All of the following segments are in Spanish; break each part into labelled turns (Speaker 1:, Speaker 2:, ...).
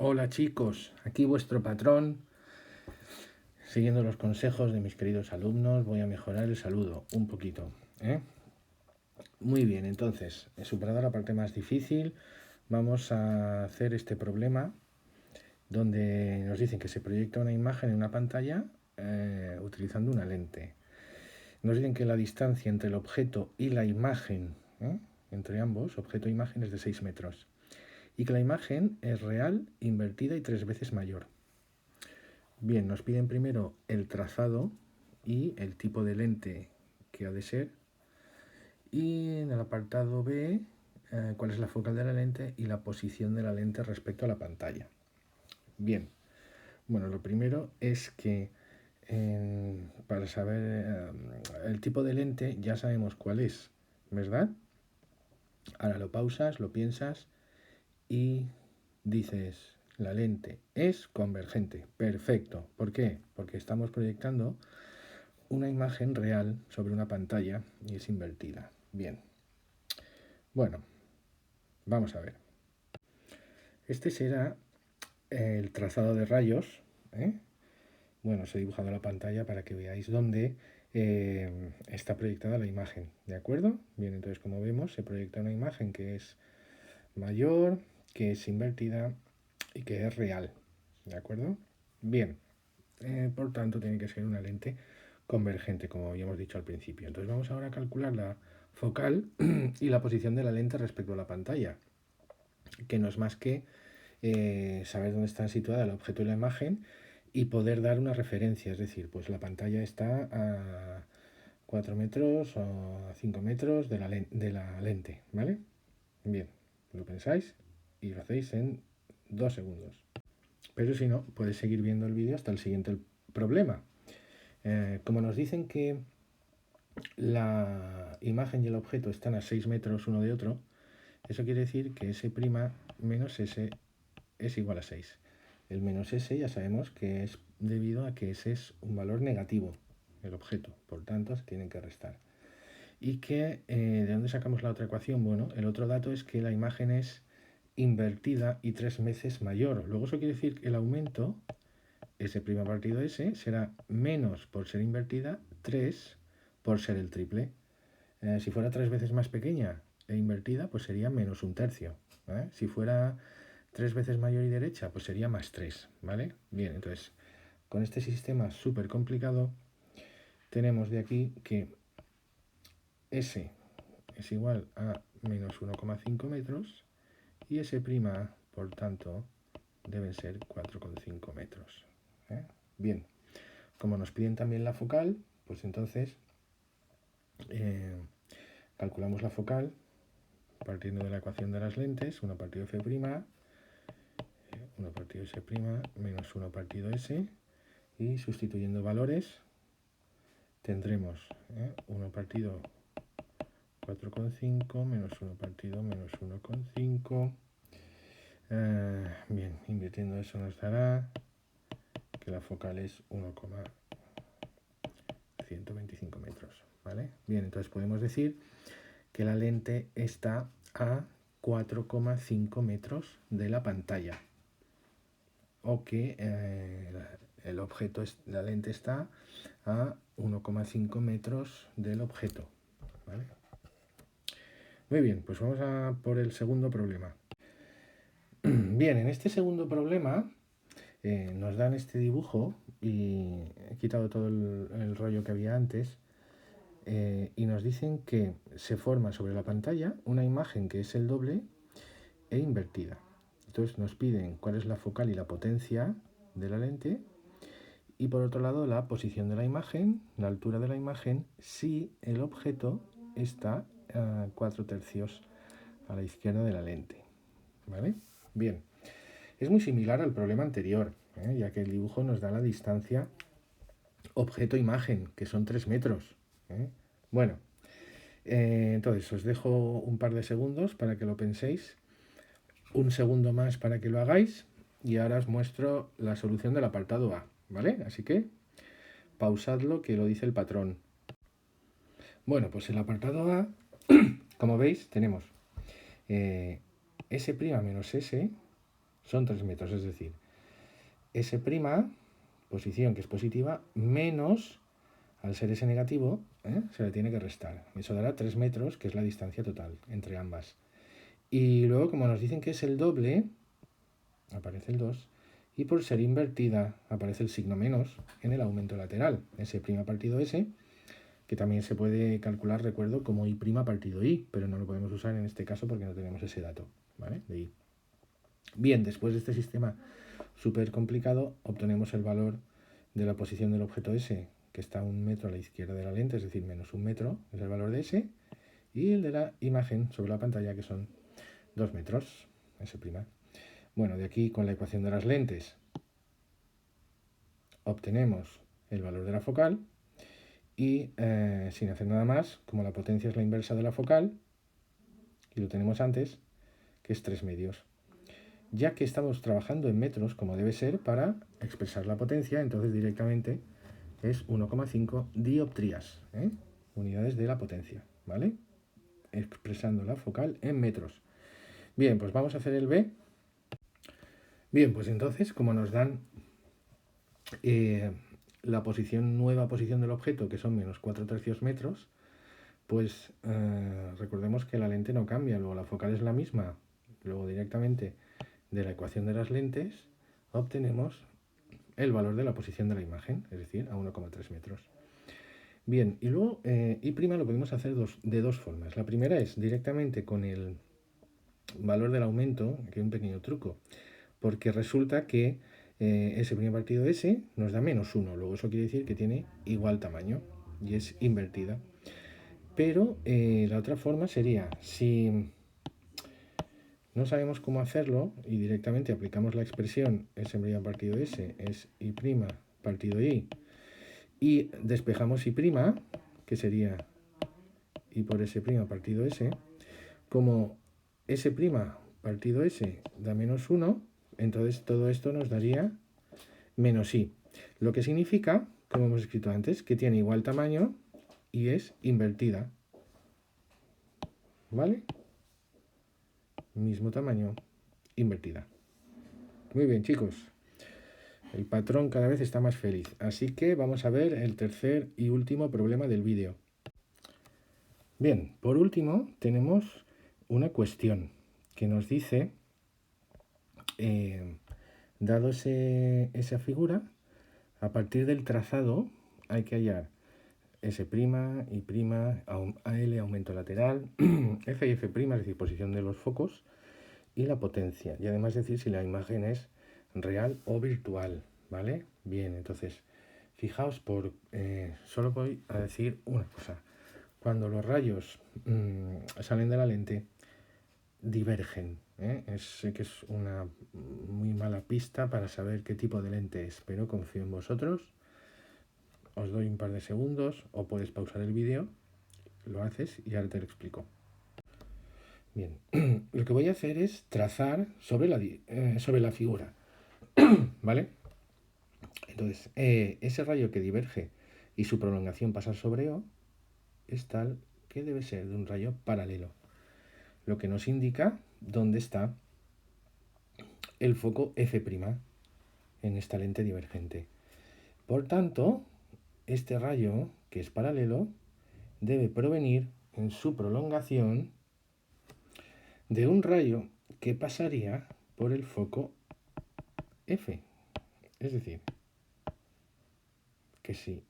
Speaker 1: Hola chicos, aquí vuestro patrón. Siguiendo los consejos de mis queridos alumnos, voy a mejorar el saludo un poquito. ¿eh? Muy bien, entonces, superada la parte más difícil, vamos a hacer este problema donde nos dicen que se proyecta una imagen en una pantalla utilizando una lente. Nos dicen que la distancia entre el objeto y la imagen, entre ambos, objeto e imagen, es de 6 metros. Y que la imagen es real, invertida y 3 veces mayor. Bien, nos piden primero el trazado y el tipo de lente que ha de ser. Y en el apartado B, cuál es la focal de la lente y la posición de la lente respecto a la pantalla. Bien, bueno, lo primero es que para saber el tipo de lente ya sabemos cuál es, ¿verdad? Ahora lo pausas, lo piensas y dices, la lente es convergente. Perfecto. ¿Por qué? Porque estamos proyectando una imagen real sobre una pantalla y es invertida. Bien. Bueno, vamos a ver. Este será el trazado de rayos. Bueno, os he dibujado la pantalla para que veáis dónde está proyectada la imagen. ¿De acuerdo? Bien, entonces como vemos se proyecta una imagen que es mayor, que es invertida y que es real. ¿De acuerdo? Bien. Por tanto, tiene que ser una lente convergente, como habíamos dicho al principio. Entonces vamos ahora a calcular la focal y la posición de la lente respecto a la pantalla, que no es más que saber dónde está situada el objeto y la imagen y poder dar una referencia, es decir, pues la pantalla está a 4 metros o a 5 metros de la lente, ¿vale? Bien, lo pensáis y lo hacéis en 2 segundos. Pero si no, puedes seguir viendo el vídeo hasta el siguiente problema. Como nos dicen que la imagen y el objeto están a 6 metros uno de otro, eso quiere decir que S' menos S es igual a 6. El menos S ya sabemos que es debido a que S es un valor negativo, el objeto, por tanto se tienen que restar. ¿Y que de dónde sacamos la otra ecuación? Bueno, el otro dato es que la imagen es invertida y 3 veces mayor. Luego eso quiere decir que el aumento, S' partido S, será menos por ser invertida, 3 por ser el triple. Si fuera 3 veces más pequeña e invertida, pues sería menos un tercio. Si fuera 3 veces mayor y derecha, pues sería más 3, ¿vale? Bien, entonces, con este sistema súper complicado, tenemos de aquí que S es igual a menos 1,5 metros y S', por tanto, deben ser 4,5 metros. Bien, como nos piden también la focal, pues entonces calculamos la focal partiendo de la ecuación de las lentes, 1 partido F', 1 partido S' menos 1 partido S, y sustituyendo valores tendremos 1 partido 4,5 menos 1 partido menos 1,5. Bien, invirtiendo eso nos dará que la focal es 1,125 metros. ¿Vale? Bien, entonces podemos decir que la lente está a 4,5 metros de la pantalla o que el objeto, la lente está a 1,5 metros del objeto. ¿Vale? Muy bien, pues vamos a por el segundo problema. Bien, en este segundo problema nos dan este dibujo y he quitado todo el rollo que había antes y nos dicen que se forma sobre la pantalla una imagen que es el doble e invertida. Entonces nos piden cuál es la focal y la potencia de la lente y por otro lado la posición de la imagen, la altura de la imagen, si el objeto está a 4 tercios a la izquierda de la lente. ¿Vale? Bien, es muy similar al problema anterior, ya que el dibujo nos da la distancia objeto-imagen, que son 3 metros. Bueno, entonces os dejo un par de segundos para que lo penséis, un segundo más para que lo hagáis y ahora os muestro la solución del apartado A, ¿vale? Así que pausadlo, que lo dice el patrón. Bueno, pues el apartado A, como veis, tenemos S' menos S son 3 metros, es decir, S', posición que es positiva, menos, al ser S negativo, se le tiene que restar. Eso dará 3 metros, que es la distancia total entre ambas. Y luego, como nos dicen que es el doble, aparece el 2, y por ser invertida aparece el signo menos en el aumento lateral, S' partido S, que también se puede calcular, recuerdo, como I' partido I, pero no lo podemos usar en este caso porque no tenemos ese dato, ¿vale? De I. Bien, después de este sistema súper complicado, obtenemos el valor de la posición del objeto S, que está 1 metro a la izquierda de la lente, es decir, menos 1 metro, es el valor de S, y el de la imagen sobre la pantalla, que son 2 metros, S'. Bueno, de aquí con la ecuación de las lentes obtenemos el valor de la focal y sin hacer nada más, como la potencia es la inversa de la focal, y lo tenemos antes, que es 3 medios. Ya que estamos trabajando en metros, como debe ser, para expresar la potencia, entonces directamente es 1,5 dioptrías, unidades de la potencia, ¿vale? Expresando la focal en metros. Bien, pues vamos a hacer el B. Bien, pues entonces, como nos dan la nueva posición del objeto, que son menos 4/3 metros, pues recordemos que la lente no cambia, luego la focal es la misma, luego directamente de la ecuación de las lentes obtenemos el valor de la posición de la imagen, es decir, a 1,3 metros. Bien, y luego I' lo podemos hacer de dos formas. La primera es directamente con el valor del aumento, aquí hay un pequeño truco, porque resulta que S' partido S nos da menos 1, luego eso quiere decir que tiene igual tamaño y es invertida. Pero la otra forma sería, si no sabemos cómo hacerlo y directamente aplicamos la expresión S' partido S es I' partido I y despejamos I', que sería I por S' partido S, como S' partido S da menos 1, entonces todo esto nos daría menos I, lo que significa, como hemos escrito antes, que tiene igual tamaño y es invertida, ¿vale? Mismo tamaño, invertida. Muy bien, chicos. El patrón cada vez está más feliz. Así que vamos a ver el tercer y último problema del vídeo. Bien, por último tenemos una cuestión que nos dice, dado esa figura, a partir del trazado hay que hallar S', I', AL, aumento lateral, F y F', es decir, posición de los focos, y la potencia. Y además decir si la imagen es real o virtual, ¿vale? Bien, entonces, fijaos, solo voy a decir una cosa. Cuando los rayos salen de la lente, divergen. Sé que es una muy mala pista para saber qué tipo de lente es, pero confío en vosotros. Os doy un par de segundos o puedes pausar el vídeo, lo haces y ahora te lo explico. Bien, lo que voy a hacer es trazar sobre la figura, ¿vale? Entonces, ese rayo que diverge y su prolongación pasa sobre O es tal que debe ser de un rayo paralelo, lo que nos indica dónde está el foco F' en esta lente divergente. Por tanto, este rayo, que es paralelo, debe provenir en su prolongación de un rayo que pasaría por el foco F. Es decir, que si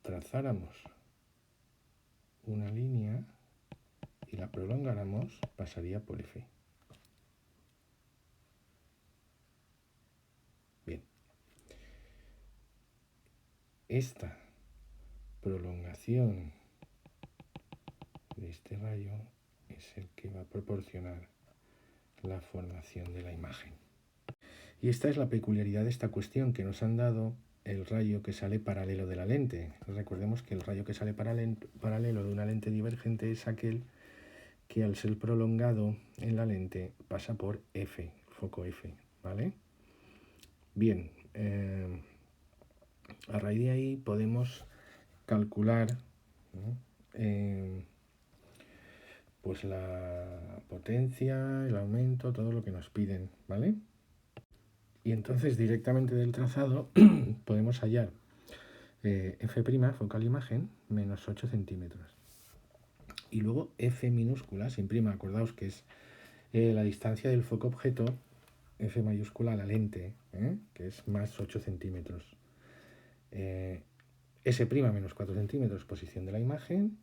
Speaker 1: trazáramos una línea y la prolongáramos, pasaría por F. Bien. Esta prolongación de este rayo es el que va a proporcionar la formación de la imagen. Y esta es la peculiaridad de esta cuestión, que nos han dado el rayo que sale paralelo de la lente. Recordemos que el rayo que sale paralelo de una lente divergente es aquel que al ser prolongado en la lente pasa por F, foco F, ¿vale? Bien, a raíz de ahí podemos calcular pues la potencia, el aumento, todo lo que nos piden, ¿vale? Y entonces directamente del trazado podemos hallar f', focal imagen, menos 8 centímetros. Y luego f minúscula, sin prima, acordaos que es la distancia del foco objeto, f mayúscula a la lente, que es más 8 centímetros. S' menos 4 centímetros, posición de la imagen,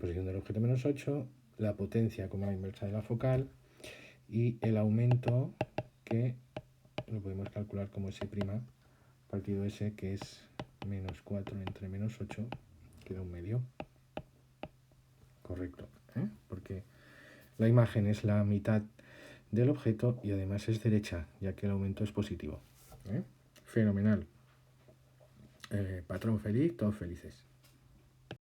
Speaker 1: posición del objeto menos 8, la potencia como la inversa de la focal y el aumento que lo podemos calcular como S' partido S, que es menos 4 entre menos 8, queda un medio. Correcto, porque la imagen es la mitad del objeto y además es derecha, ya que el aumento es positivo. Fenomenal. Patrón feliz, todos felices.